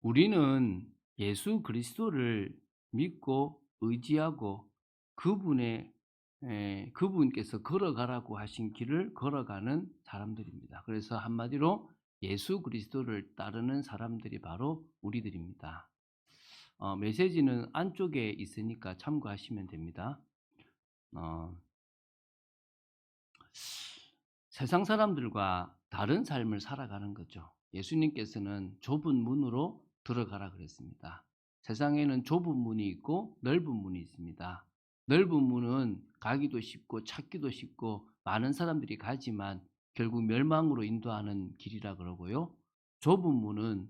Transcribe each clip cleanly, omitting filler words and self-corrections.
우리는 예수 그리스도를 믿고 의지하고 그분의 그분께서 걸어가라고 하신 길을 걸어가는 사람들입니다. 그래서 한마디로 예수 그리스도를 따르는 사람들이 바로 우리들입니다. 메시지는 안쪽에 있으니까 참고하시면 됩니다. 어, 세상 사람들과 다른 삶을 살아가는 거죠. 예수님께서는 좁은 문으로 들어가라 그랬습니다. 세상에는 좁은 문이 있고 넓은 문이 있습니다. 넓은 문은 가기도 쉽고 찾기도 쉽고 많은 사람들이 가지만 결국 멸망으로 인도하는 길이라 그러고요. 좁은 문은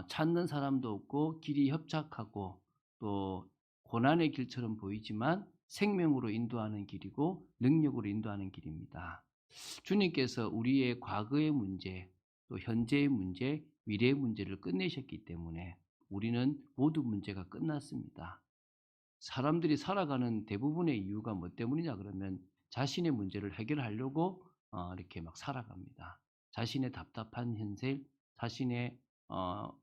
찾는 사람도 없고 길이 협착하고 또 고난의 길처럼 보이지만 생명으로 인도하는 길이고 능력으로 인도하는 길입니다. 주님께서 우리의 과거의 문제, 또 현재의 문제, 미래의 문제를 끝내셨기 때문에 우리는 모든 문제가 끝났습니다. 사람들이 살아가는 대부분의 이유가 뭐 때문이냐 그러면 자신의 문제를 해결하려고 이렇게 막 살아갑니다. 자신의 답답한 현실, 자신의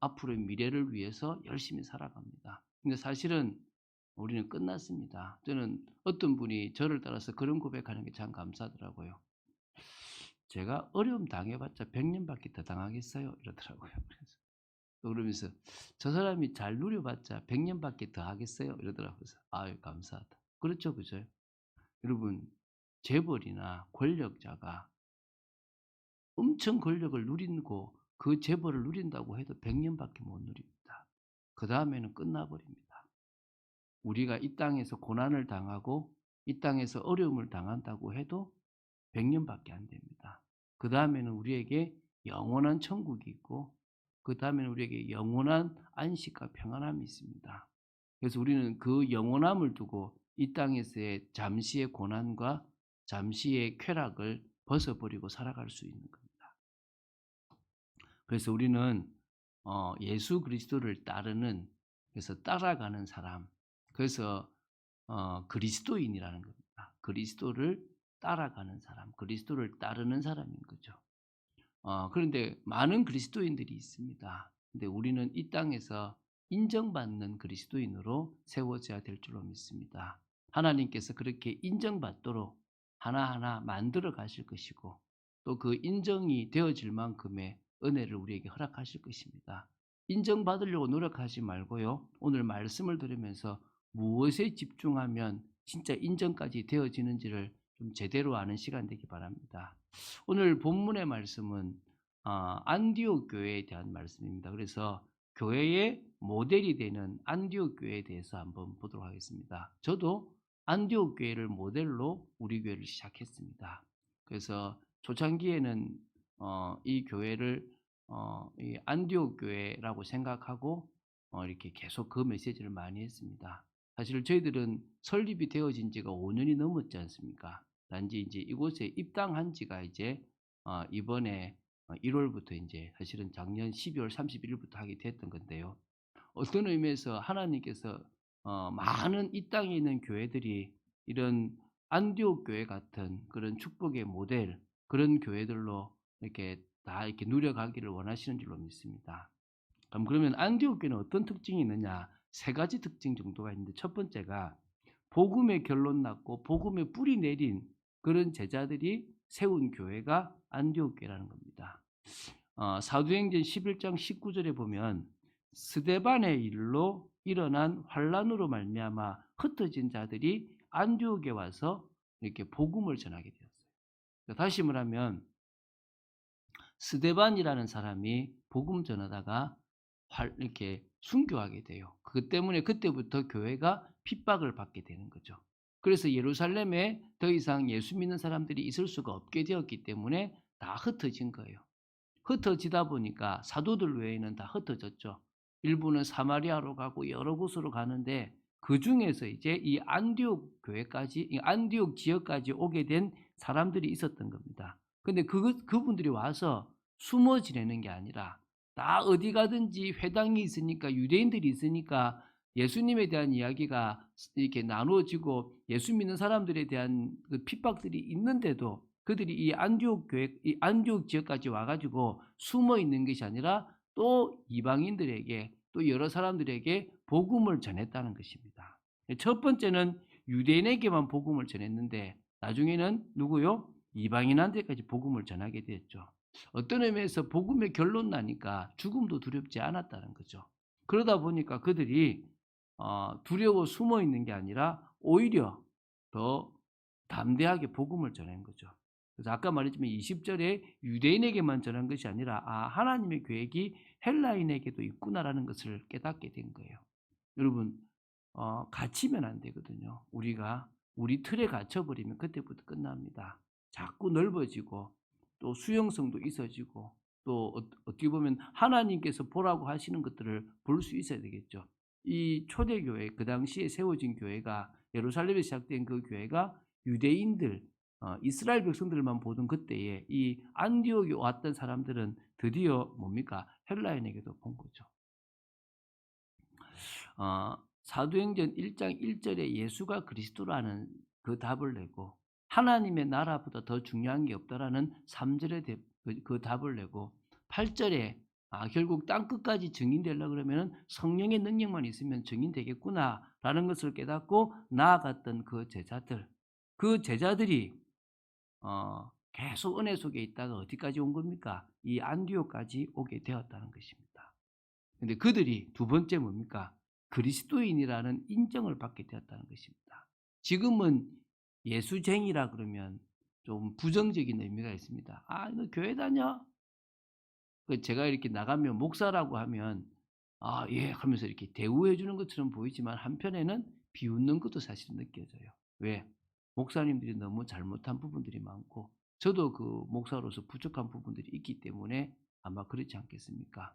앞으로의 미래를 위해서 열심히 살아갑니다. 근데 사실은 우리는 끝났습니다. 저는 어떤 분이 저를 따라서 그런 고백하는 게 참 감사하더라고요. 제가 어려움 당해봤자 100년밖에 더 당하겠어요? 이러더라고요. 그래서 또 그러면서 저 사람이 잘 누려봤자 100년밖에 더 하겠어요? 이러더라고요. 그래서 아유 감사하다. 그렇죠, 그죠? 여러분 재벌이나 권력자가 엄청 권력을 누리고 그 재벌을 누린다고 해도 100년밖에 못 누립니다. 그 다음에는 끝나버립니다. 우리가 이 땅에서 고난을 당하고 이 땅에서 어려움을 당한다고 해도 100년밖에 안 됩니다. 그 다음에는 우리에게 영원한 천국이 있고 그 다음에는 우리에게 영원한 안식과 평안함이 있습니다. 그래서 우리는 그 영원함을 두고 이 땅에서의 잠시의 고난과 잠시의 쾌락을 벗어버리고 살아갈 수 있는 겁니다. 그래서 우리는 예수 그리스도를 따르는, 그래서 따라가는 사람, 그래서 그리스도인이라는 겁니다. 그리스도를 따라가는 사람, 그리스도를 따르는 사람인 거죠. 그런데 많은 그리스도인들이 있습니다. 근데 우리는 이 땅에서 인정받는 그리스도인으로 세워져야 될 줄로 믿습니다. 하나님께서 그렇게 인정받도록 하나하나 만들어 가실 것이고 또 그 인정이 되어질 만큼의 은혜를 우리에게 허락하실 것입니다. 인정받으려고 노력하지 말고요. 오늘 말씀을 들으면서 무엇에 집중하면 진짜 인정까지 되어지는지를 좀 제대로 아는 시간 되기 바랍니다. 오늘 본문의 말씀은 안디옥 교회에 대한 말씀입니다. 그래서 교회의 모델이 되는 안디옥 교회에 대해서 한번 보도록 하겠습니다. 저도 안디옥 교회를 모델로 우리 교회를 시작했습니다. 그래서 초창기에는 이 교회를 이 안디옥 교회라고 생각하고 이렇게 계속 그 메시지를 많이 했습니다. 사실 저희들은 설립이 되어진 지가 5년이 넘었지 않습니까? 단지 이제 이곳에 입당한 지가 이제 이번에 1월부터 이제 사실은 작년 12월 31일부터 하게 됐던 건데요. 어떤 의미에서 하나님께서 많은 이 땅에 있는 교회들이 이런 안디옥 교회 같은 그런 축복의 모델, 그런 교회들로 이렇게 다 이렇게 누려가기를 원하시는 줄로 믿습니다. 그러면 안디옥 교회는 어떤 특징이 있느냐? 세 가지 특징 정도가 있는데, 첫 번째가 복음의 결론 났고 복음의 뿌리 내린 그런 제자들이 세운 교회가 안디옥 교회라는 겁니다. 사도행전 11장 19절에 보면 스데반의 일로 일어난 환란으로 말미암아 흩어진 자들이 안디옥에 와서 이렇게 복음을 전하게 되었어요. 다시 말하면 스데반이라는 사람이 복음 전하다가 이렇게 순교하게 돼요. 그것 때문에 그때부터 교회가 핍박을 받게 되는 거죠. 그래서 예루살렘에 더 이상 예수 믿는 사람들이 있을 수가 없게 되었기 때문에 다 흩어진 거예요. 흩어지다 보니까 사도들 외에는 다 흩어졌죠. 일부는 사마리아로 가고 여러 곳으로 가는데 그 중에서 이제 이 안디옥 교회까지, 이 안디옥 지역까지 오게 된 사람들이 있었던 겁니다. 근데 그분들이 와서 숨어 지내는 게 아니라 다 어디 가든지 회당이 있으니까, 유대인들이 있으니까 예수님에 대한 이야기가 이렇게 나누어지고 예수 믿는 사람들에 대한 그 핍박들이 있는데도 그들이 이 안디옥 교회, 이 안디옥 지역까지 와가지고 숨어 있는 것이 아니라 또 이방인들에게 또 여러 사람들에게 복음을 전했다는 것입니다. 첫 번째는 유대인에게만 복음을 전했는데 나중에는 누구요? 이방인한테까지 복음을 전하게 됐죠. 어떤 의미에서 복음의 결론 나니까 죽음도 두렵지 않았다는 거죠. 그러다 보니까 그들이 두려워 숨어 있는 게 아니라 오히려 더 담대하게 복음을 전한 거죠. 그래서 아까 말했지만 20절에 유대인에게만 전한 것이 아니라 하나님의 계획이 헬라인에게도 있구나라는 것을 깨닫게 된 거예요. 여러분 갇히면 안 되거든요. 우리가 우리 틀에 갇혀버리면 그때부터 끝납니다. 자꾸 넓어지고 또 수용성도 있어지고 또 어떻게 보면 하나님께서 보라고 하시는 것들을 볼 수 있어야 되겠죠. 이 초대교회 그 당시에 세워진 교회가 예루살렘에 시작된 그 교회가 유대인들 이스라엘 백성들만 보던 그때에 이 안디옥에 왔던 사람들은 드디어 뭡니까? 헬라인에게도 본 거죠. 사도행전 1장 1절에 예수가 그리스도라는 그 답을 내고 하나님의 나라보다 더 중요한 게 없다라는 3절의 그 답을 내고 8절에 결국 땅끝까지 증인되려고 그러면 성령의 능력만 있으면 증인되겠구나라는 것을 깨닫고 나아갔던 그 제자들이 계속 은혜 속에 있다가 어디까지 온 겁니까? 이 안디옥까지 오게 되었다는 것입니다. 근데 그들이 두 번째 뭡니까? 그리스도인이라는 인정을 받게 되었다는 것입니다. 지금은 예수쟁이라 그러면 좀 부정적인 의미가 있습니다. 너 교회 다녀? 제가 이렇게 나가면 목사라고 하면 예 하면서 이렇게 대우해 주는 것처럼 보이지만 한편에는 비웃는 것도 사실 느껴져요. 왜? 목사님들이 너무 잘못한 부분들이 많고 저도 그 목사로서 부족한 부분들이 있기 때문에 아마 그렇지 않겠습니까?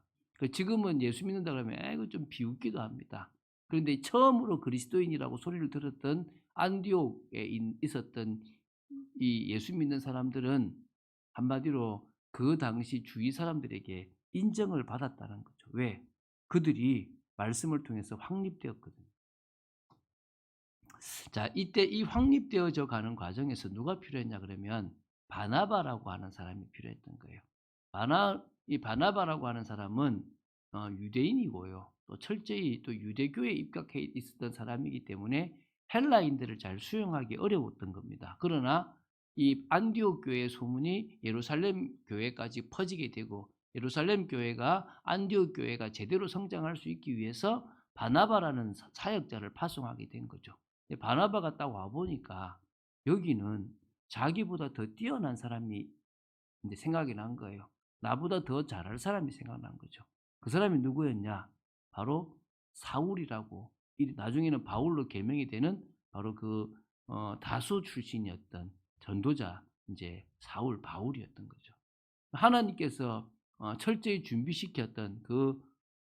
지금은 예수 믿는다 그러면 이거 좀 비웃기도 합니다. 그런데 처음으로 그리스도인이라고 소리를 들었던 안디옥에 있었던 이 예수 믿는 사람들은 한마디로 그 당시 주위 사람들에게 인정을 받았다는 거죠. 왜? 그들이 말씀을 통해서 확립되었거든요. 자, 이때 이 확립되어져 가는 과정에서 누가 필요했냐 그러면 바나바라고 하는 사람이 필요했던 거예요. 이 바나바라고 하는 사람은 유대인이고요. 또 철저히 또 유대교에 입각해 있었던 사람이기 때문에 헬라인들을 잘 수용하기 어려웠던 겁니다. 그러나 이 안디옥 교회의 소문이 예루살렘 교회까지 퍼지게 되고 예루살렘 교회가 안디옥 교회가 제대로 성장할 수 있기 위해서 바나바라는 사역자를 파송하게 된 거죠. 바나바가 딱 와 보니까 여기는 자기보다 더 뛰어난 사람이 이제 생각이 난 거예요. 나보다 더 잘할 사람이 생각난 거죠. 그 사람이 누구였냐? 바로 사울이라고 나중에는 바울로 개명이 되는 바로 그 다소 출신이었던 전도자 이제 사울 바울이었던 거죠. 하나님께서 철저히 준비시켰던 그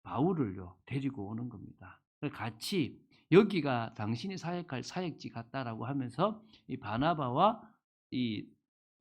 바울을요 데리고 오는 겁니다. 같이 여기가 당신이 사역할 사역지 같다라고 하면서 이 바나바와 이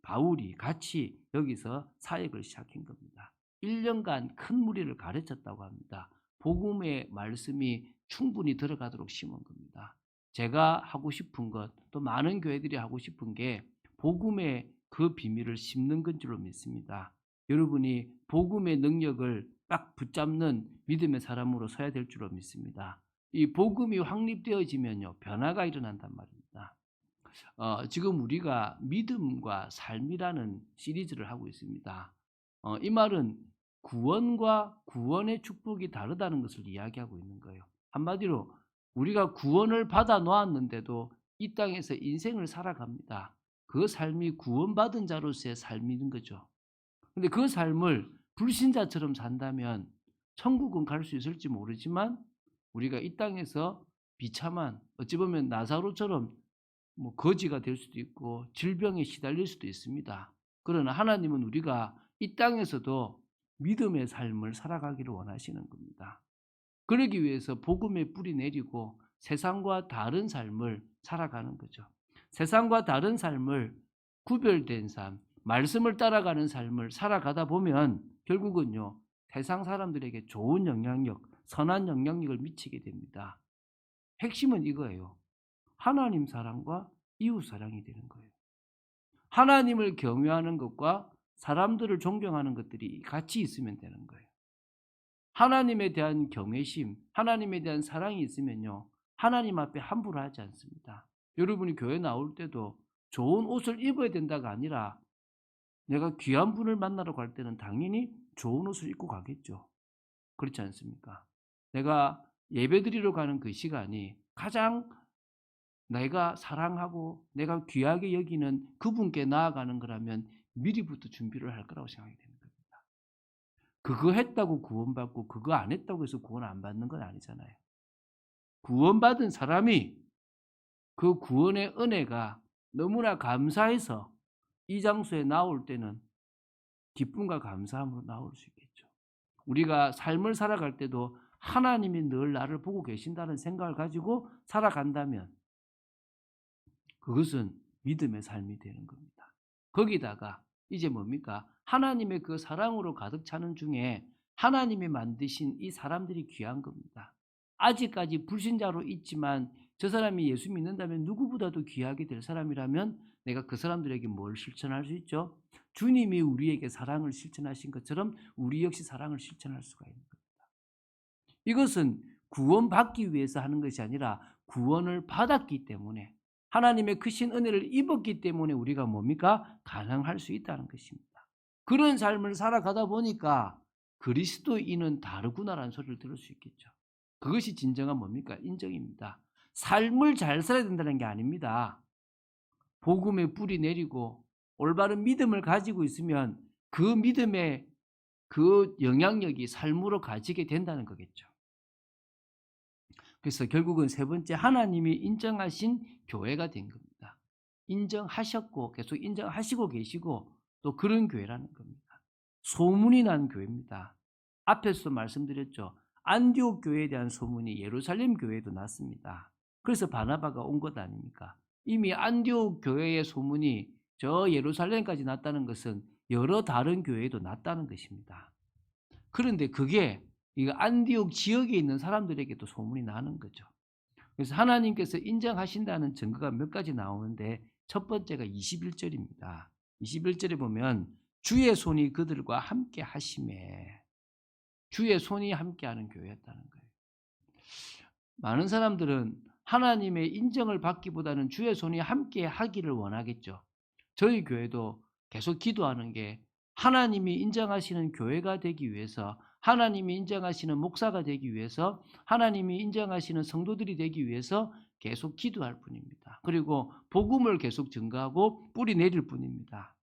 바울이 같이 여기서 사역을 시작한 겁니다. 1년간 큰 무리를 가르쳤다고 합니다. 복음의 말씀이 충분히 들어가도록 심은 겁니다. 제가 하고 싶은 것, 또 많은 교회들이 하고 싶은 게 복음의 그 비밀을 심는 건 줄로 믿습니다. 여러분이 복음의 능력을 딱 붙잡는 믿음의 사람으로 서야 될 줄로 믿습니다. 이 복음이 확립되어지면요, 변화가 일어난단 말입니다. 지금 우리가 믿음과 삶이라는 시리즈를 하고 있습니다. 이 말은 구원과 구원의 축복이 다르다는 것을 이야기하고 있는 거예요. 한마디로 우리가 구원을 받아 놓았는데도 이 땅에서 인생을 살아갑니다. 그 삶이 구원받은 자로서의 삶인 거죠. 근데 그 삶을 불신자처럼 산다면 천국은 갈 수 있을지 모르지만 우리가 이 땅에서 비참한 어찌 보면 나사로처럼 거지가 될 수도 있고 질병에 시달릴 수도 있습니다. 그러나 하나님은 우리가 이 땅에서도 믿음의 삶을 살아가기를 원하시는 겁니다. 그러기 위해서 복음의 뿌리 내리고 세상과 다른 삶을 살아가는 거죠. 세상과 다른 삶을 구별된 삶, 말씀을 따라가는 삶을 살아가다 보면 결국은요, 세상 사람들에게 좋은 영향력, 선한 영향력을 미치게 됩니다. 핵심은 이거예요. 하나님 사랑과 이웃 사랑이 되는 거예요. 하나님을 경외하는 것과 사람들을 존경하는 것들이 같이 있으면 되는 거예요. 하나님에 대한 경외심, 하나님에 대한 사랑이 있으면요, 하나님 앞에 함부로 하지 않습니다. 여러분이 교회 나올 때도 좋은 옷을 입어야 된다가 아니라 내가 귀한 분을 만나러 갈 때는 당연히 좋은 옷을 입고 가겠죠. 그렇지 않습니까? 내가 예배드리러 가는 그 시간이 가장 내가 사랑하고 내가 귀하게 여기는 그분께 나아가는 거라면 미리부터 준비를 할 거라고 생각이 되는 겁니다. 그거 했다고 구원받고 그거 안 했다고 해서 구원 안 받는 건 아니잖아요. 구원받은 사람이 그 구원의 은혜가 너무나 감사해서 이 장소에 나올 때는 기쁨과 감사함으로 나올 수 있겠죠. 우리가 삶을 살아갈 때도 하나님이 늘 나를 보고 계신다는 생각을 가지고 살아간다면 그것은 믿음의 삶이 되는 겁니다. 거기다가 이제 뭡니까? 하나님의 그 사랑으로 가득 차는 중에 하나님이 만드신 이 사람들이 귀한 겁니다. 아직까지 불신자로 있지만 저 사람이 예수 믿는다면 누구보다도 귀하게 될 사람이라면 내가 그 사람들에게 뭘 실천할 수 있죠? 주님이 우리에게 사랑을 실천하신 것처럼 우리 역시 사랑을 실천할 수가 있는 겁니다. 이것은 구원받기 위해서 하는 것이 아니라 구원을 받았기 때문에 하나님의 크신 은혜를 입었기 때문에 우리가 뭡니까? 가능할 수 있다는 것입니다. 그런 삶을 살아가다 보니까 그리스도인은 다르구나라는 소리를 들을 수 있겠죠. 그것이 진정한 뭡니까? 인정입니다. 삶을 잘 살아야 된다는 게 아닙니다. 복음의 뿌리 내리고 올바른 믿음을 가지고 있으면 그 믿음의 그 영향력이 삶으로 가지게 된다는 거겠죠. 그래서 결국은 세 번째, 하나님이 인정하신 교회가 된 겁니다. 인정하셨고 계속 인정하시고 계시고 또 그런 교회라는 겁니다. 소문이 난 교회입니다. 앞에서 말씀드렸죠. 안디옥 교회에 대한 소문이 예루살렘 교회에도 났습니다. 그래서 바나바가 온 것 아닙니까? 이미 안디옥 교회의 소문이 저 예루살렘까지 났다는 것은 여러 다른 교회에도 났다는 것입니다. 그런데 그게 이 안디옥 지역에 있는 사람들에게도 소문이 나는 거죠. 그래서 하나님께서 인정하신다는 증거가 몇 가지 나오는데 첫 번째가 21절입니다. 21절에 보면 주의 손이 그들과 함께 하심에, 주의 손이 함께하는 교회였다는 거예요. 많은 사람들은 하나님의 인정을 받기보다는 주의 손이 함께 하기를 원하겠죠. 저희 교회도 계속 기도하는 게 하나님이 인정하시는 교회가 되기 위해서, 하나님이 인정하시는 목사가 되기 위해서, 하나님이 인정하시는 성도들이 되기 위해서 계속 기도할 뿐입니다. 그리고 복음을 계속 증거하고 뿌리 내릴 뿐입니다.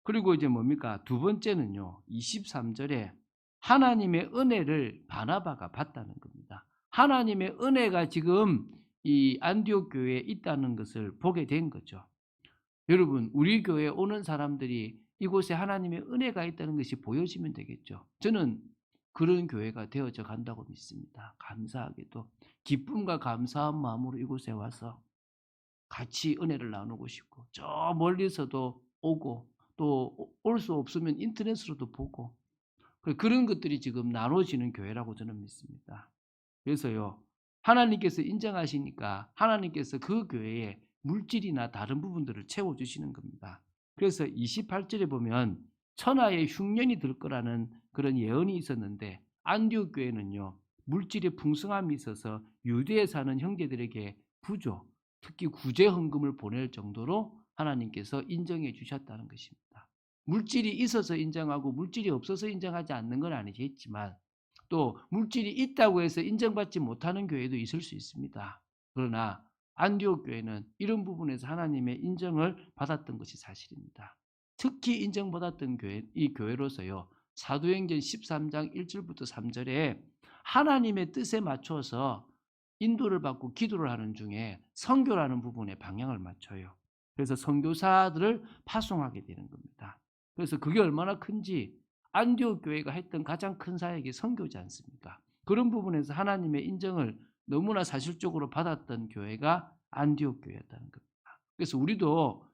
그리고 이제 뭡니까? 두 번째는요. 23절에 하나님의 은혜를 바나바가 받다는 겁니다. 하나님의 은혜가 지금 이 안디옥 교회에 있다는 것을 보게 된 거죠. 여러분, 우리 교회에 오는 사람들이 이곳에 하나님의 은혜가 있다는 것이 보여지면 되겠죠. 저는 그런 교회가 되어져 간다고 믿습니다. 감사하게도 기쁨과 감사한 마음으로 이곳에 와서 같이 은혜를 나누고 싶고, 저 멀리서도 오고 또 올 수 없으면 인터넷으로도 보고, 그런 것들이 지금 나눠지는 교회라고 저는 믿습니다. 그래서요, 하나님께서 인정하시니까 하나님께서 그 교회에 물질이나 다른 부분들을 채워주시는 겁니다. 그래서 28절에 보면 천하의 흉년이 들 거라는 그런 예언이 있었는데 안디옥 교회는요, 물질의 풍성함이 있어서 유대에 사는 형제들에게 부조, 특히 구제 헌금을 보낼 정도로 하나님께서 인정해 주셨다는 것입니다. 물질이 있어서 인정하고 물질이 없어서 인정하지 않는 건 아니겠지만 또 물질이 있다고 해서 인정받지 못하는 교회도 있을 수 있습니다. 그러나 안디옥 교회는 이런 부분에서 하나님의 인정을 받았던 것이 사실입니다. 특히 인정받았던 교회, 이 교회로서요, 사도행전 13장 1절부터 3절에 하나님의 뜻에 맞춰서 인도를 받고 기도를 하는 중에 선교라는 부분에 방향을 맞춰요. 그래서 선교사들을 파송하게 되는 겁니다. 그래서 그게 얼마나 큰지, 안디옥 교회가 했던 가장 큰 사역이 선교지 않습니까? 그런 부분에서 하나님의 인정을 너무나 사실적으로 받았던 교회가 안디옥 교회였다는 겁니다. 그래서 우리도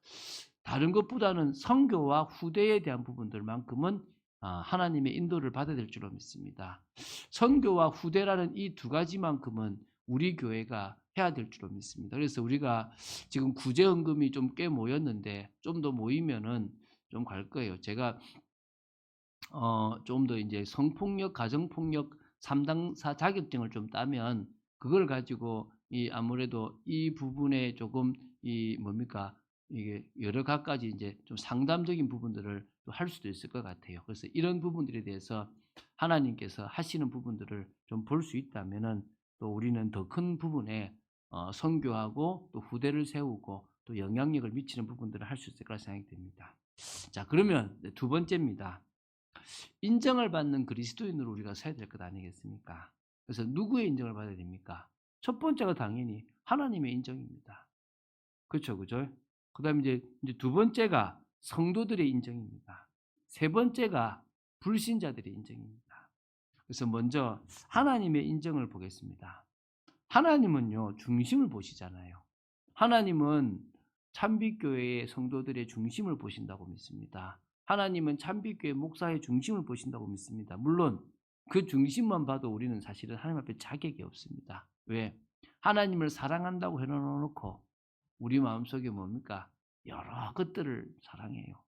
다른 것보다는 선교와 후대에 대한 부분들만큼은 하나님의 인도를 받아야 될 줄로 믿습니다. 선교와 후대라는 이 두 가지만큼은 우리 교회가 해야 될 줄로 믿습니다. 그래서 우리가 지금 구제헌금이 좀 꽤 모였는데 좀 더 모이면은 좀 갈 거예요. 제가 좀 더 인제 성폭력, 가정폭력 3 당사 자격증을 좀 따면 그걸 가지고 이 아무래도 이 부분에 조금 이 뭡니까 이게 여러 갖가지 인제 좀 상담적인 부분들을 또 할 수도 있을 것 같아요. 그래서 이런 부분들에 대해서 하나님께서 하시는 부분들을 좀 볼 수 있다면은 또 우리는 더 큰 부분에 선교하고 또 후대를 세우고 또 영향력을 미치는 부분들을 할 수 있을 거라 생각이 됩니다. 자, 그러면 이제 두 번째입니다. 인정을 받는 그리스도인으로 우리가 서야 될 것 아니겠습니까? 그래서 누구의 인정을 받아야 됩니까? 첫 번째가 당연히 하나님의 인정입니다. 그쵸, 그죠? 그다음에 이제 두 번째가 성도들의 인정입니다. 세 번째가 불신자들의 인정입니다. 그래서 먼저 하나님의 인정을 보겠습니다. 하나님은요, 중심을 보시잖아요. 하나님은 참빛교회의 성도들의 중심을 보신다고 믿습니다. 하나님은 참빛교회 목사의 중심을 보신다고 믿습니다. 물론 그 중심만 봐도 우리는 사실은 하나님 앞에 자격이 없습니다. 왜? 하나님을 사랑한다고 해놓고 우리 마음속에 뭡니까? 여러 것들을 사랑해요.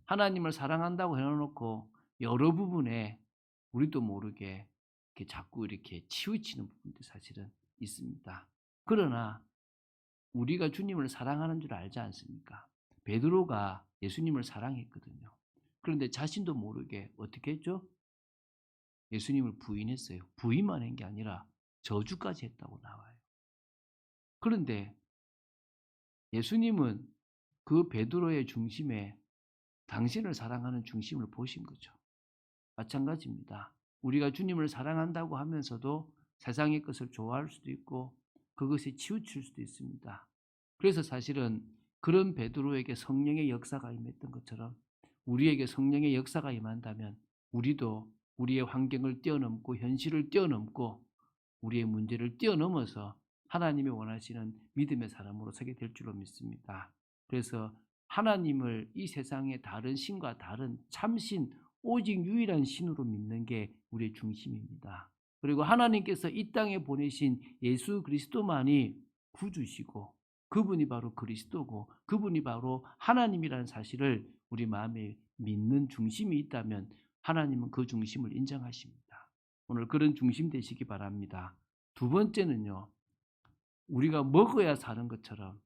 하나님을 사랑한다고 해놓고 여러 부분에 우리도 모르게 이렇게 자꾸 이렇게 치우치는 부분도 사실은 있습니다. 그러나 우리가 주님을 사랑하는 줄 알지 않습니까? 베드로가 예수님을 사랑했거든요. 그런데 자신도 모르게 어떻게 했죠? 예수님을 부인했어요. 부인만 한 게 아니라 저주까지 했다고 나와요. 그런데 예수님은 그 베드로의 중심에 당신을 사랑하는 중심을 보신 거죠. 마찬가지입니다. 우리가 주님을 사랑한다고 하면서도 세상의 것을 좋아할 수도 있고 그것에 치우칠 수도 있습니다. 그래서 사실은 그런 베드로에게 성령의 역사가 임했던 것처럼 우리에게 성령의 역사가 임한다면 우리도 우리의 환경을 뛰어넘고 현실을 뛰어넘고 우리의 문제를 뛰어넘어서 하나님이 원하시는 믿음의 사람으로 서게 될 줄로 믿습니다. 그래서 하나님을 이 세상의 다른 신과 다른 참신 오직 유일한 신으로 믿는 게 우리의 중심입니다. 그리고 하나님께서 이 땅에 보내신 예수 그리스도만이 구주시고 그분이 바로 그리스도고 그분이 바로 하나님이라는 사실을 우리 마음에 믿는 중심이 있다면 하나님은 그 중심을 인정하십니다. 오늘 그런 중심 되시기 바랍니다. 두 번째는요. 우리가 먹어야 사는 것처럼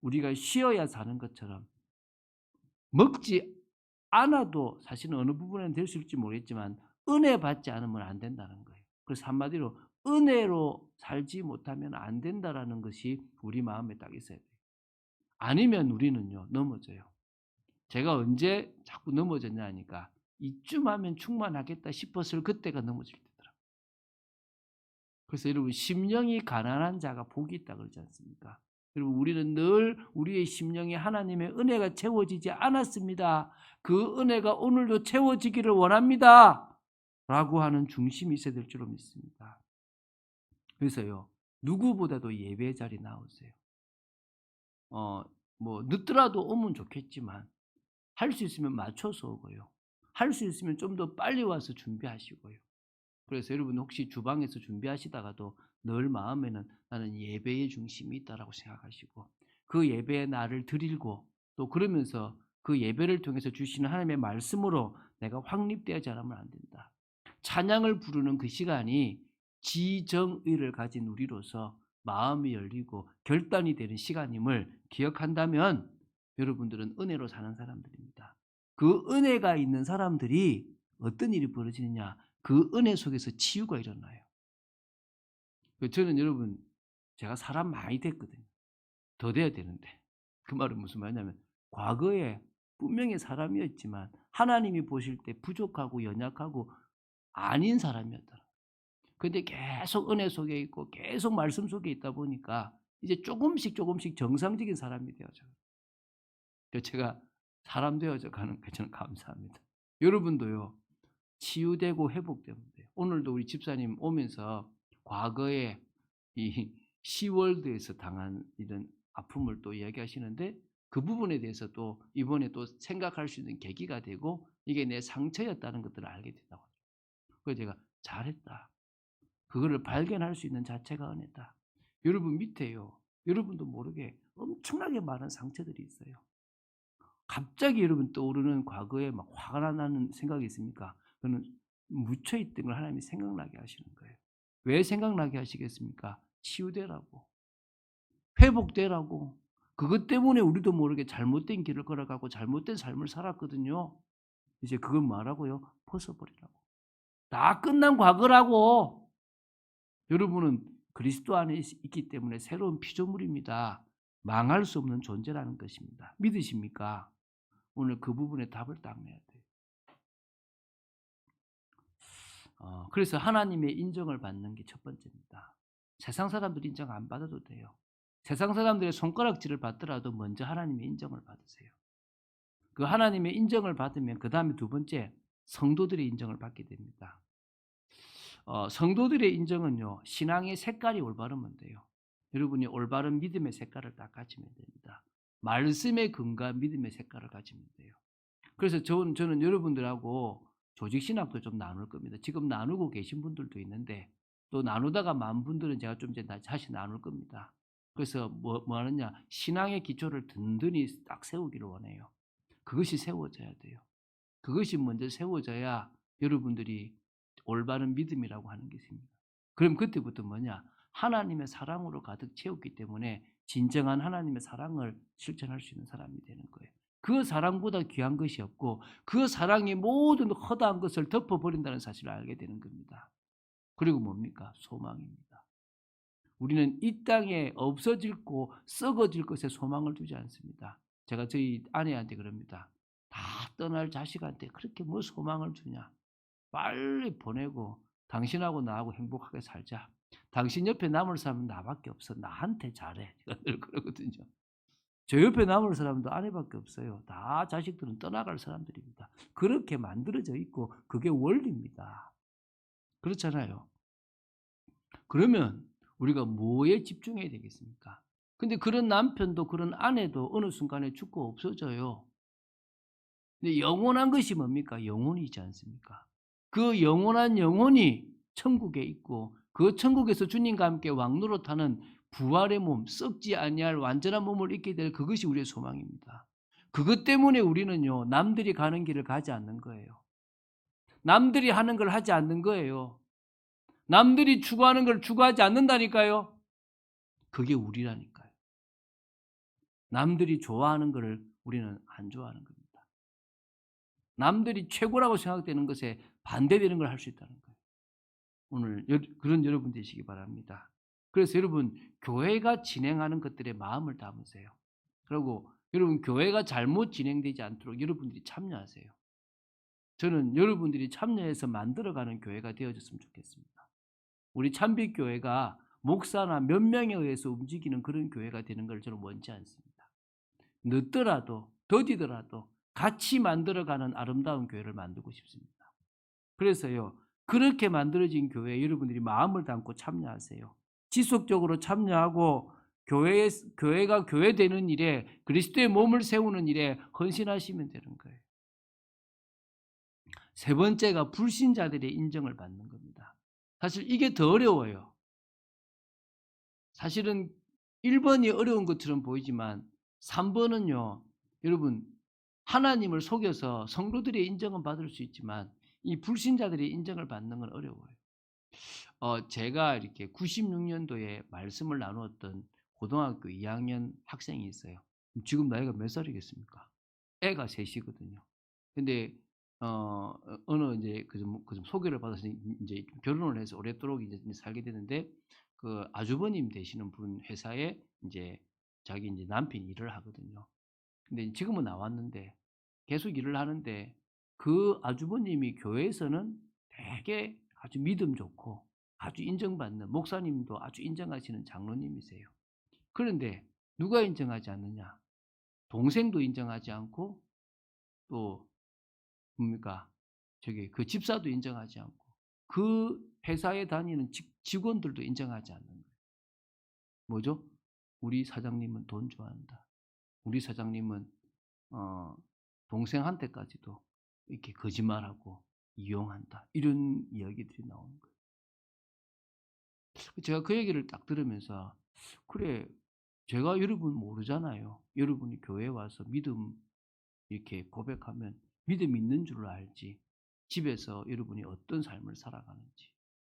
우리가 쉬어야 사는 것처럼 먹지 않아도 사실은 어느 부분에는 될 수 있을지 모르겠지만 은혜 받지 않으면 안 된다는 거예요. 그래서 한마디로 은혜로 살지 못하면 안 된다라는 것이 우리 마음에 딱 있어야 돼요. 아니면 우리는요 넘어져요. 제가 언제 자꾸 넘어졌냐 하니까 이쯤 하면 충만하겠다 싶었을 그때가 넘어질 때더라고요. 그래서 여러분 심령이 가난한 자가 복이 있다 그러지 않습니까? 여러분 우리는 늘 우리의 심령에 하나님의 은혜가 채워지지 않았습니다. 그 은혜가 오늘도 채워지기를 원합니다. 라고 하는 중심이 있어야 될 줄로 믿습니다. 그래서요 누구보다도 예배 자리 나오세요. 뭐 늦더라도 오면 좋겠지만 할 수 있으면 맞춰서 오고요. 할 수 있으면 좀 더 빨리 와서 준비하시고요. 그래서 여러분 혹시 주방에서 준비하시다가도 늘 마음에는 나는 예배의 중심이 있다라고 생각하시고 그 예배에 나를 드리고 또 그러면서 그 예배를 통해서 주시는 하나님의 말씀으로 내가 확립되지 않으면 안 된다. 찬양을 부르는 그 시간이 지정의를 가진 우리로서 마음이 열리고 결단이 되는 시간임을 기억한다면 여러분들은 은혜로 사는 사람들입니다. 그 은혜가 있는 사람들이 어떤 일이 벌어지느냐? 그 은혜 속에서 치유가 일어나요. 저는 여러분 제가 사람 많이 됐거든요. 더 돼야 되는데. 그 말은 무슨 말이냐면 과거에 분명히 사람이었지만 하나님이 보실 때 부족하고 연약하고 아닌 사람이었더라. 근데 계속 은혜 속에 있고 계속 말씀 속에 있다 보니까 이제 조금씩 정상적인 사람이 되어져요. 제가 사람 되어져 가는 게 저는 감사합니다. 여러분도요. 치유되고 회복되면 돼요. 오늘도 우리 집사님 오면서 과거에 이 시월드에서 당한 이런 아픔을 또 이야기하시는데 그 부분에 대해서 또 이번에 또 생각할 수 있는 계기가 되고 이게 내 상처였다는 것들을 알게 된다고. 그래서 제가 잘했다. 그거를 발견할 수 있는 자체가 은혜다. 여러분 밑에요. 여러분도 모르게 엄청나게 많은 상처들이 있어요. 갑자기 여러분 떠오르는 과거에 막 화가 나는 생각이 있습니까? 그거는 묻혀 있던 걸 하나님이 생각나게 하시는 거예요. 왜 생각나게 하시겠습니까? 치유되라고. 회복되라고. 그것 때문에 우리도 모르게 잘못된 길을 걸어가고 잘못된 삶을 살았거든요. 이제 그걸 뭐하라고요? 벗어버리라고. 다 끝난 과거라고. 여러분은 그리스도 안에 있기 때문에 새로운 피조물입니다. 망할 수 없는 존재라는 것입니다. 믿으십니까? 오늘 그 부분에 답을 딱 내야 돼요. 그래서 하나님의 인정을 받는 게 첫 번째입니다. 세상 사람들 인정 안 받아도 돼요. 세상 사람들의 손가락질을 받더라도 먼저 하나님의 인정을 받으세요. 그 하나님의 인정을 받으면 그다음에 두 번째 성도들의 인정을 받게 됩니다. 성도들의 인정은요. 신앙의 색깔이 올바르면 돼요. 여러분이 올바른 믿음의 색깔을 딱 가지면 됩니다. 말씀의 근거한 믿음의 색깔을 가지면 돼요. 그래서 저는 여러분들하고 조직 신학도 좀 나눌 겁니다. 지금 나누고 계신 분들도 있는데 또 나누다가 만 분들은 제가 좀 이제 다시 나눌 겁니다. 그래서 뭐 하느냐? 신앙의 기초를 든든히 딱 세우기를 원해요. 그것이 세워져야 돼요. 그것이 먼저 세워져야 여러분들이 올바른 믿음이라고 하는 게 있습니다. 그럼 그때부터 뭐냐? 하나님의 사랑으로 가득 채웠기 때문에 진정한 하나님의 사랑을 실천할 수 있는 사람이 되는 거예요. 그 사랑보다 귀한 것이 없고 그 사랑이 모든 허다한 것을 덮어버린다는 사실을 알게 되는 겁니다. 그리고 뭡니까? 소망입니다. 우리는 이 땅에 없어질고 썩어질 것에 소망을 두지 않습니다. 제가 저희 아내한테 그럽니다. 다 떠날 자식한테 그렇게 뭐 소망을 주냐. 빨리 보내고 당신하고 나하고 행복하게 살자. 당신 옆에 남을 사람은 나밖에 없어. 나한테 잘해. 제가 늘 그러거든요. 저 옆에 남을 사람도 아내밖에 없어요. 다 자식들은 떠나갈 사람들입니다. 그렇게 만들어져 있고 그게 원리입니다. 그렇잖아요. 그러면 우리가 뭐에 집중해야 되겠습니까? 근데 그런 남편도 그런 아내도 어느 순간에 죽고 없어져요. 근데 영원한 것이 뭡니까? 영혼이지 않습니까? 그 영원한 영혼이 천국에 있고 그 천국에서 주님과 함께 왕노릇하는 부활의 몸, 썩지 아니할 완전한 몸을 입게 될 그것이 우리의 소망입니다. 그것 때문에 우리는요, 남들이 가는 길을 가지 않는 거예요. 남들이 하는 걸 하지 않는 거예요. 남들이 추구하는 걸 추구하지 않는다니까요. 그게 우리라니까요. 남들이 좋아하는 것을 우리는 안 좋아하는 겁니다. 남들이 최고라고 생각되는 것에 반대되는 걸 할 수 있다는 거예요. 오늘 그런 여러분 되시기 바랍니다. 그래서 여러분 교회가 진행하는 것들에 마음을 담으세요. 그리고 여러분 교회가 잘못 진행되지 않도록 여러분들이 참여하세요. 저는 여러분들이 참여해서 만들어가는 교회가 되어졌으면 좋겠습니다. 우리 참빛교회가 목사나 몇 명에 의해서 움직이는 그런 교회가 되는 걸 저는 원치 않습니다. 늦더라도 더디더라도 같이 만들어가는 아름다운 교회를 만들고 싶습니다. 그래서요. 그렇게 만들어진 교회에 여러분들이 마음을 담고 참여하세요. 지속적으로 참여하고 교회가 교회되는 일에 그리스도의 몸을 세우는 일에 헌신하시면 되는 거예요. 세 번째가 불신자들의 인정을 받는 겁니다. 사실 이게 더 어려워요. 사실은 1번이 어려운 것처럼 보이지만 3번은요. 여러분 하나님을 속여서 성도들의 인정은 받을 수 있지만 이 불신자들의 인정을 받는 건 어려워요. 제가 이렇게 96년도에 말씀을 나누었던 고등학교 2학년 학생이 있어요. 지금 나이가 몇 살이겠습니까? 애가 셋이거든요. 근데 어느 이제 그 좀 소개를 받아서 이제 결혼을 해서 오랫도록 이제 살게 되는데 그 아주버님 되시는 분 회사에 이제 자기 이제 남편이 일을 하거든요. 근데 지금은 나왔는데 계속 일을 하는데 그 아주버님이 교회에서는 되게 아주 믿음 좋고 아주 인정받는 목사님도 아주 인정하시는 장로님이세요. 그런데 누가 인정하지 않느냐? 동생도 인정하지 않고 또 뭡니까? 저기 그 집사도 인정하지 않고 그 회사에 다니는 직원들도 인정하지 않는 거예요. 뭐죠? 우리 사장님은 돈 좋아한다. 우리 사장님은 어, 동생한테까지도 이렇게 거짓말하고 이용한다. 이런 이야기들이 나오는 거예요. 제가 그 얘기를 딱 들으면서 그래 제가 여러분 모르잖아요. 여러분이 교회에 와서 믿음 이렇게 고백하면 믿음이 있는 줄로 알지. 집에서 여러분이 어떤 삶을 살아가는지,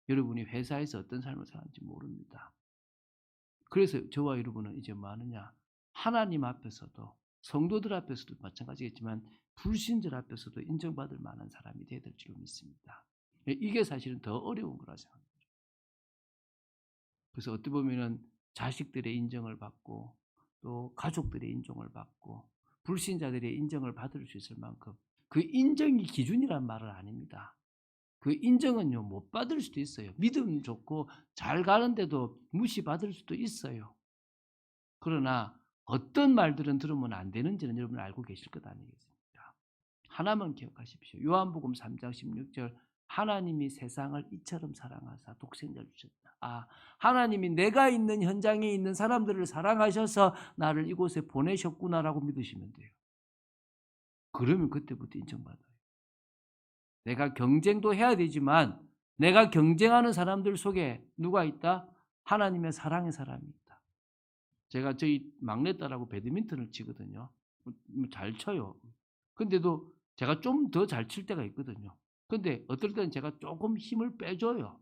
여러분이 회사에서 어떤 삶을 살아가는지 모릅니다. 그래서 저와 여러분은 이제 뭐 하느냐? 하나님 앞에서도 성도들 앞에서도 마찬가지겠지만 불신자 앞에서도 인정받을 만한 사람이 되어야 될 줄로 믿습니다. 이게 사실은 더 어려운 거라 생각합니다. 그래서 어떻게 보면은 자식들의 인정을 받고 또 가족들의 인정을 받고 불신자들의 인정을 받을 수 있을 만큼 그 인정이 기준이란 말은 아닙니다. 그 인정은요 못 받을 수도 있어요. 믿음 좋고 잘 가는데도 무시받을 수도 있어요. 그러나 어떤 말들은 들으면 안 되는지는 여러분 알고 계실 것 아니겠습니까? 하나만 기억하십시오. 요한복음 3장 16절 하나님이 세상을 이처럼 사랑하사 독생자를 주셨다. 하나님이 내가 있는 현장에 있는 사람들을 사랑하셔서 나를 이곳에 보내셨구나라고 믿으시면 돼요. 그러면 그때부터 인정받아요. 내가 경쟁도 해야 되지만 내가 경쟁하는 사람들 속에 누가 있다? 하나님의 사랑의 사람이 있다. 제가 저희 막내딸하고 배드민턴을 치거든요. 잘 쳐요. 근데도 제가 좀 더 잘 칠 때가 있거든요. 근데 어떨 때는 제가 조금 힘을 빼줘요.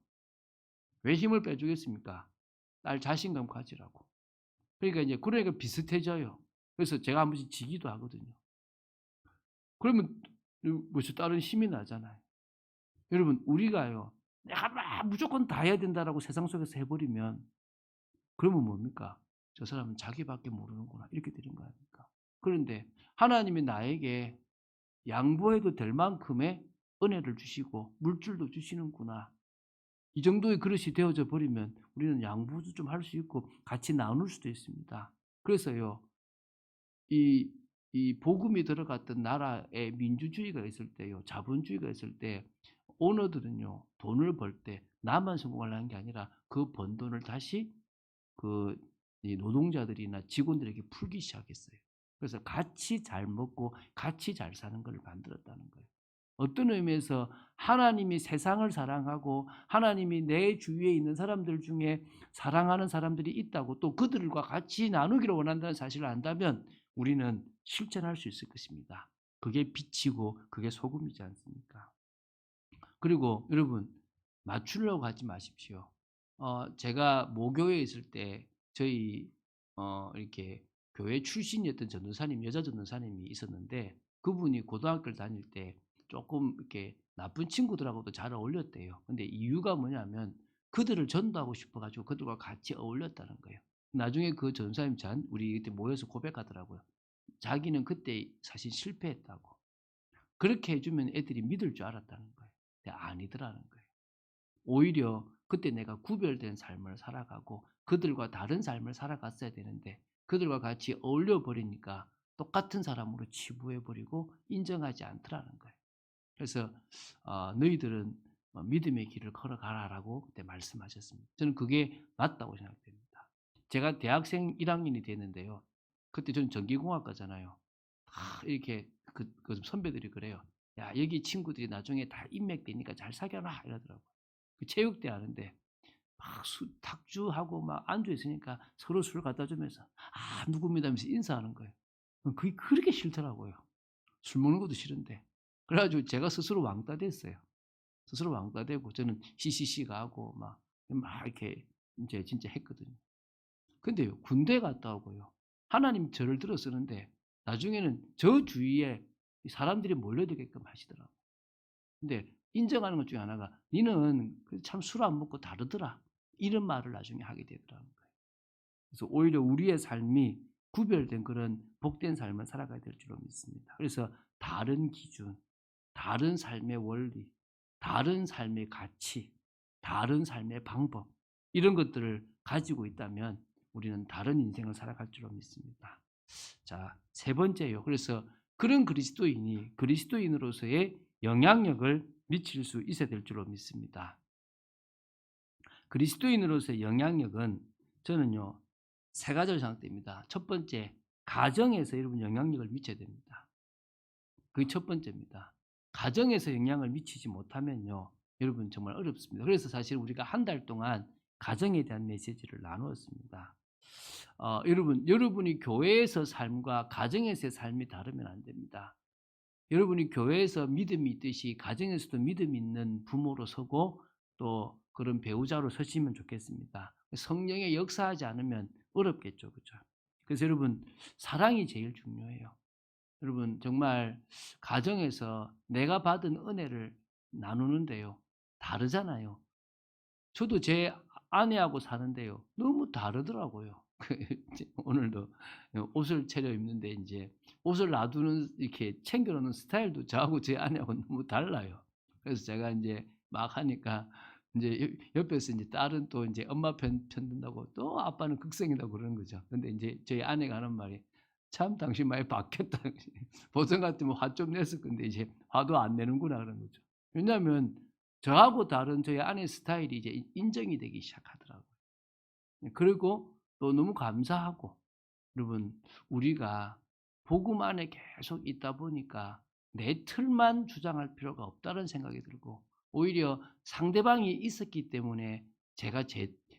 왜 힘을 빼주겠습니까? 딸 자신감 가지라고. 그러니까 비슷해져요. 그래서 제가 한 번씩 지기도 하거든요. 그러면 벌써 딸은 힘이 나잖아요. 여러분 우리가요. 내가 막 무조건 다 해야 된다라고 세상 속에서 해버리면 그러면 뭡니까? 저 사람은 자기밖에 모르는구나. 이렇게 되는 거 아닙니까? 그런데 하나님이 나에게 양보해도 될 만큼의 은혜를 주시고 물질도 주시는구나. 이 정도의 그릇이 되어져 버리면 우리는 양보도 좀 할 수 있고 같이 나눌 수도 있습니다. 그래서요. 이 복음이 들어갔던 나라에 민주주의가 있을 때요. 자본주의가 있을 때 오너들은요. 돈을 벌 때 나만 성공하려는 게 아니라 그 번 돈을 다시 이 노동자들이나 직원들에게 풀기 시작했어요. 그래서 같이 잘 먹고 같이 잘 사는 걸 만들었다는 거예요. 어떤 의미에서 하나님이 세상을 사랑하고 하나님이 내 주위에 있는 사람들 중에 사랑하는 사람들이 있다고 또 그들과 같이 나누기를 원한다는 사실을 안다면 우리는 실천할 수 있을 것입니다. 그게 빛이고 그게 소금이지 않습니까? 그리고 여러분 맞추려고 하지 마십시오. 제가 모교에 있을 때 저희 이렇게 교회 출신이었던 전도사님, 여자 전도사님이 있었는데 그분이 고등학교를 다닐 때 조금 이렇게 나쁜 친구들하고도 잘 어울렸대요. 근데 이유가 뭐냐면 그들을 전도하고 싶어 가지고 그들과 같이 어울렸다는 거예요. 나중에 그 전도사님 우리 그때 모여서 고백하더라고요. 자기는 그때 사실 실패했다고. 그렇게 해 주면 애들이 믿을 줄 알았다는 거예요. 근데 아니더라는 거예요. 오히려 그때 내가 구별된 삶을 살아가고 그들과 다른 삶을 살아갔어야 되는데 그들과 같이 어울려 버리니까 똑같은 사람으로 치부해 버리고 인정하지 않더라는 거예요. 그래서 "너희들은 믿음의 길을 걸어가라."라고 그때 말씀하셨습니다. 저는 그게 맞다고 생각됩니다. 제가 대학생 1 학년이 됐는데요. 그때 저는 전기공학과잖아요. 이렇게 그 선배들이 그래요. "야 여기 친구들이 나중에 다 인맥되니까 잘 사귀어라." 이러더라고요. 그 체육대 하는데 막 탁주하고 막 앉아 있으니까 서로 술 갖다 주면서 누구입니다 하면서 인사하는 거예요. 그게 그렇게 싫더라고요. 술 먹는 것도 싫은데. 그래 가지고 제가 스스로 왕따 됐어요. 스스로 왕따 되고 저는 CCC 가고 막 이렇게 인제 진짜 했거든요. 근데요 군대 갔다 오고요. 하나님 저를 들어 쓰는데 나중에는 저 주위에 이 사람들이 몰려들게끔 하시더라고요. 근데 인정하는 것 중에 하나가 "니는 참 술 안 먹고 다르더라." 이런 말을 나중에 하게 되더라는 거예요. 그래서 오히려 우리의 삶이 구별된 그런 복된 삶을 살아가야 될 줄로 믿습니다. 그래서 다른 기준, 다른 삶의 원리, 다른 삶의 가치, 다른 삶의 방법 이런 것들을 가지고 있다면 우리는 다른 인생을 살아갈 줄로 믿습니다. 자, 세 번째요. 그래서 그런 그리스도인이 그리스도인으로서의 영향력을 미칠 수 있어야 될 줄로 믿습니다. 그리스도인으로서의 영향력은 저는요. 세 가지로 생각됩니다. 첫 번째, 가정에서 여러분 영향력을 미쳐야 됩니다. 그게 첫 번째입니다. 가정에서 영향을 미치지 못하면요. 여러분 정말 어렵습니다. 그래서 사실 우리가 한 달 동안 가정에 대한 메시지를 나누었습니다. 여러분이 교회에서 삶과 가정에서의 삶이 다르면 안 됩니다. 여러분이 교회에서 믿음이 있듯이 가정에서도 믿음이 있는 부모로 서고 또 그런 배우자로 서시면 좋겠습니다. 성령의 역사하지 않으면 어렵겠죠. 그죠? 그래서 여러분 사랑이 제일 중요해요. 여러분 정말 가정에서 내가 받은 은혜를 나누는데요. 다르잖아요. 저도 제 아내하고 사는데요. 너무 다르더라고요. 오늘도 옷을 차려 입는데 인제 옷을 놔두는 이렇게 챙겨 놓는 스타일도 저하고 제 아내하고는 너무 달라요. 그래서 제가 인제 막 하니까 인제 옆에서 인제 딸은 또 인제 엄마 편 든다고 또 아빠는 극성이라고 그러는 거죠. 근데 인제 저희 아내가 하는 말이 "참 당신 많이 바뀌었다." 보통 같으면 화 좀 냈을 건데 이제 화도 안 내는구나 그런 거죠. 왜냐하면 저하고 다른 저희 아내 스타일이 이제 인정이 되기 시작하더라고요. 그리고 또 너무 감사하고 여러분 우리가 복음 안에 계속 있다 보니까 내 틀만 주장할 필요가 없다는 생각이 들고 오히려 상대방이 있었기 때문에 제가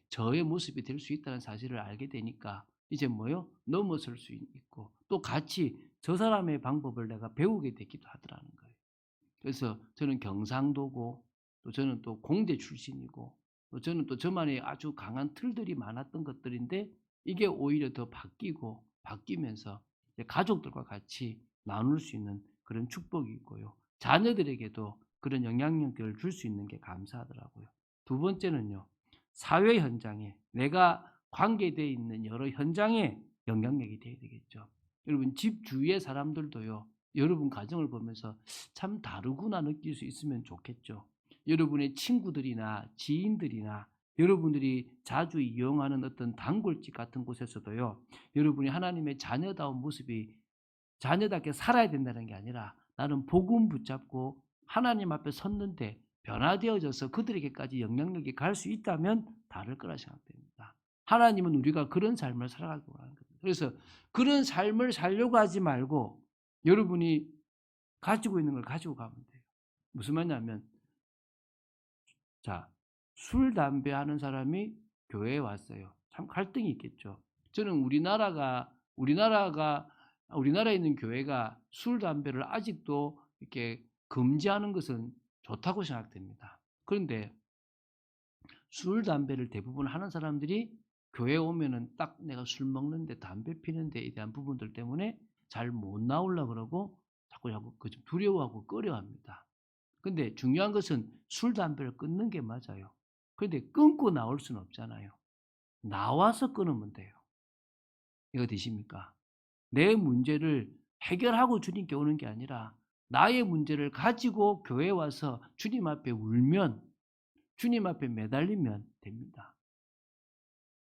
저의 모습이 될 수 있다는 사실을 알게 되니까 이제 뭐요? 넘어설 수 있고 또 같이 저 사람의 방법을 내가 배우게 되기도 하더라는 거예요. 그래서 저는 경상도고 또 저는 또 공대 출신이고 또 저는 또 저만의 아주 강한 틀들이 많았던 것들인데 이게 오히려 더 바뀌고 바뀌면서 이제 가족들과 같이 나눌 수 있는 그런 축복이 있고요. 자녀들에게도 그런 영향력을 줄 수 있는 게 감사하더라고요. 두 번째는요. 사회 현장에 내가 관계되어 있는 여러 현장에 영향력이 돼야 되겠죠. 여러분 집 주위의 사람들도요. 여러분 가정을 보면서 '참 다르구나.' 느낄 수 있으면 좋겠죠. 여러분의 친구들이나 지인들이나 여러분들이 자주 이용하는 어떤 단골집 같은 곳에서도요. 여러분이 하나님의 자녀다운 모습이 자녀답게 살아야 된다는 게 아니라 나는 복음 붙잡고 하나님 앞에 섰는데 변화되어져서 그들에게까지 영향력이 갈 수 있다면 다를 거라 생각됩니다. 하나님은 우리가 그런 삶을 살아가고 하는 겁니다. 그래서 그런 삶을 살려고 하지 말고 여러분이 가지고 있는 걸 가지고 가면 돼요. 무슨 말이냐면 자, 술, 담배 하는 사람이 교회에 왔어요. 참 갈등이 있겠죠. 저는 우리나라에 있는 교회가 술, 담배를 아직도 이렇게 금지하는 것은 좋다고 생각됩니다. 그런데 술, 담배를 대부분 하는 사람들이 교회에 오면은 딱 내가 술 먹는데 담배 피는 데에 대한 부분들 때문에 잘 못 나오려고 그러고 자꾸 그 좀 두려워하고 꺼려합니다. 근데 중요한 것은 술, 담배를 끊는 게 맞아요. 그런데 끊고 나올 수는 없잖아요. 나와서 끊으면 돼요. 이거 되십니까? 내 문제를 해결하고 주님께 오는 게 아니라 나의 문제를 가지고 교회에 와서 주님 앞에 울면 주님 앞에 매달리면 됩니다.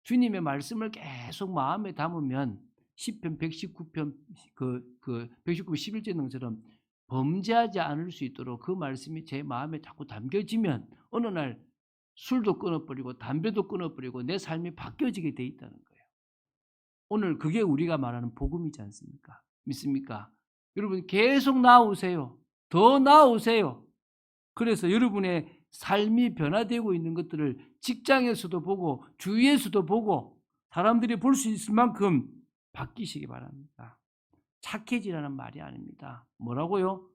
주님의 말씀을 계속 마음에 담으면 시편 119편 119편 11절 능처럼 범죄하지 않을 수 있도록 그 말씀이 제 마음에 자꾸 담겨지면 어느 날 술도 끊어 버리고 담배도 끊어 버리고 내 삶이 바뀌어지게 돼 있다는 거예요. 오늘 그게 우리가 말하는 복음이지 않습니까? 믿습니까? 여러분 계속 나아오세요. 더 나아오세요. 그래서 여러분의 삶이 변화되고 있는 것들을 직장에서도 보고 주위에서도 보고 사람들이 볼 수 있을 만큼 바뀌시기 바랍니다. 착해지라는 말이 아닙니다. 뭐라고요?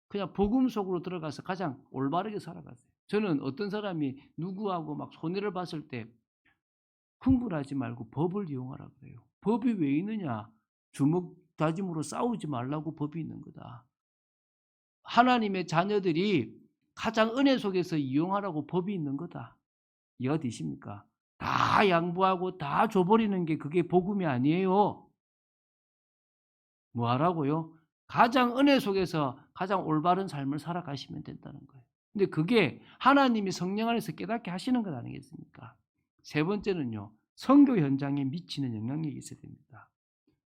그냥 복음 속으로 들어가서 가장 올바르게 살아가세요. 저는 어떤 사람이 누구하고 막 손해를 봤을 때 흥분하지 말고 법을 이용하라 그래요. 법이 왜 있느냐? 주먹 다짐으로 싸우지 말라고 법이 있는 거다. 하나님의 자녀들이 가장 은혜 속에서 이용하라고 법이 있는 거다. 이해가 되십니까? 다 양보하고 다 줘버리는 게 그게 복음이 아니에요. 뭐 하라고요? 가장 은혜 속에서 가장 올바른 삶을 살아가시면 된다는 거예요. 근데 그게 하나님이 성령 안에서 깨닫게 하시는 것 아니겠습니까? 세 번째는요. 선교 현장에 미치는 영향력이 있어야 됩니다.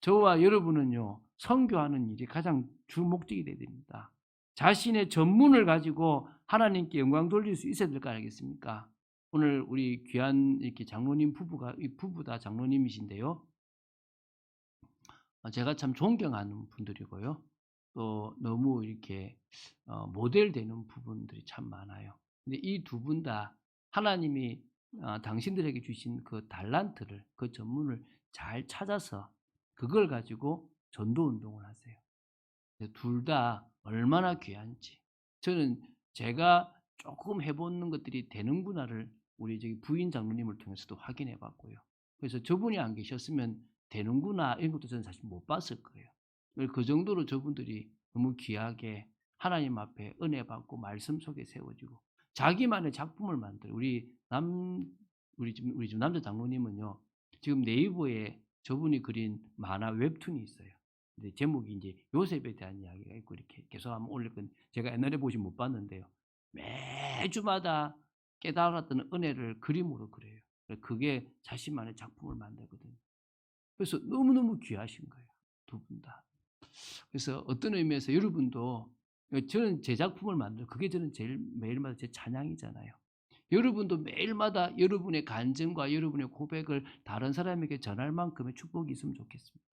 저와 여러분은요. 선교하는 일이 가장 주 목적이 돼야 됩니다. 자신의 전문을 가지고 하나님께 영광 돌릴 수 있어야 될 거 아니겠습니까? 오늘 우리 귀한 이렇게 장로님 부부가 이 부부 다 장로님이신데요. 제가 참 존경하는 분들이고요. 또 너무 이렇게 모델 되는 부분들이 참 많아요. 근데 이 두 분 다 하나님이 당신들에게 주신 그 달란트를 그 전문을 잘 찾아서 그걸 가지고 전도 운동을 하세요. 둘 다 얼마나 귀한지. 저는 제가 조금 해 보는 것들이 되는구나를 우리 저기 부인 장로님을 통해서도 확인해 봤고요. 그래서 저분이 안 계셨으면 '되는구나.' 이런 것도 저는 사실 못 봤을 거예요. 그 정도로 저분들이 너무 귀하게 하나님 앞에 은혜 받고 말씀 속에 세워지고 자기만의 작품을 만들어요. 우리 집 남자 장로님은요. 지금 네이버에 저분이 그린 만화 웹툰이 있어요. 근데 제목이 인제 요셉에 대한 이야기가 있고 이렇게 계속 한번 올릴 건 제가 옛날에 보긴 못 봤는데요. 매주마다 깨달았던 은혜를 그림으로 그려요. 그게 자신만의 작품을 만들거든요. 그래서 너무너무 귀하신 거예요, 두 분 다. 그래서 어떤 의미에서 여러분도 저는 제 작품을 만들고 그게 저는 제일 매일마다 제 찬양이잖아요. 여러분도 매일마다 여러분의 간증과 여러분의 고백을 다른 사람에게 전할 만큼의 축복이 있으면 좋겠습니다.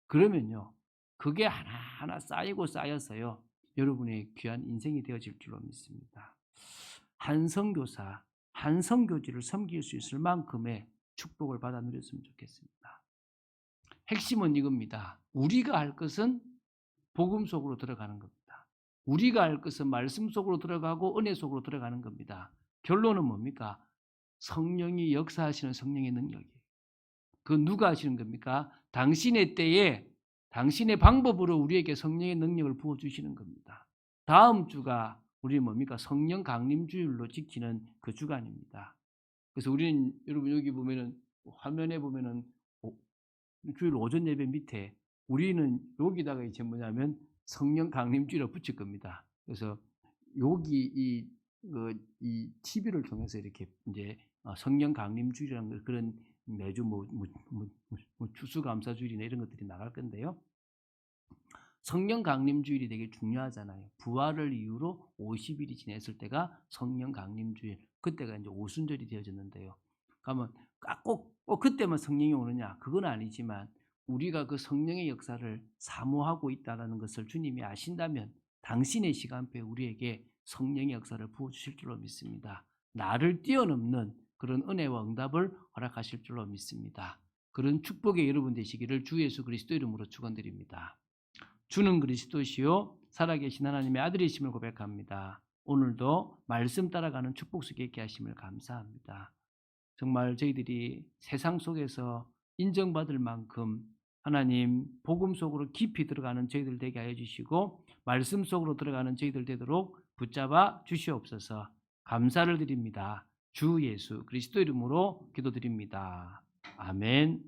그러면요. 그게 하나하나 쌓이고 쌓여서요. 여러분의 귀한 인생이 되어질 줄로 믿습니다. 한 선교사, 한 선교지를 섬길 수 있을 만큼의 축복을 받아 누렸으면 좋겠습니다. 핵심은 이겁니다. 우리가 할 것은 복음 속으로 들어가는 겁니다. 우리가 할 것은 말씀 속으로 들어가고 은혜 속으로 들어가는 겁니다. 결론은 뭡니까? 성령이 역사하시는 성령의 능력이에요. 그 누가 하시는 겁니까? 당신의 때에 당신의 방법으로 우리에게 성령의 능력을 부어 주시는 겁니다. 다음 주가 우리 뭡니까? 성령 강림 주일로 지키는 그 주간입니다. 그래서 우리는 여러분 여기 보면은 화면에 보면은 주일 오전 예배 밑에 우리는 여기다가 이제 뭐냐면 성령 강림 주일을 붙일 겁니다. 그래서 여기 이 TV를 통해서 이렇게 이제 성령 강림 주일이라는 그런 매주 추수감사주일이나 이런 것들이 나갈 건데요. 성령 강림 주일이 되게 중요하잖아요. 부활을 이후로 50일이 지났을 때가 성령 강림 주일. 그때가 이제 오순절이 되어졌는데요. 그러면 꼭 그때만 성령이 오느냐? 그건 아니지만 우리가 그 성령의 역사를 사모하고 있다는 것을 주님이 아신다면 당신의 시간표에 우리에게 성령의 역사를 부어주실 줄로 믿습니다. 나를 뛰어넘는 그런 은혜와 응답을 허락하실 줄로 믿습니다. 그런 축복의 여러분 되시기를 주 예수 그리스도 이름으로 축원드립니다. 주는 그리스도시요 살아계신 하나님의 아들이심을 고백합니다. 오늘도 말씀 따라가는 축복 속에 있게 하심을 감사합니다. 정말 저희들이 세상 속에서 인정받을 만큼 하나님 복음 속으로 깊이 들어가는 저희들 되게 하여 주시고 말씀 속으로 들어가는 저희들 되도록 붙잡아 주시옵소서. 감사를 드립니다. 주 예수 그리스도 이름으로 기도드립니다. 아멘.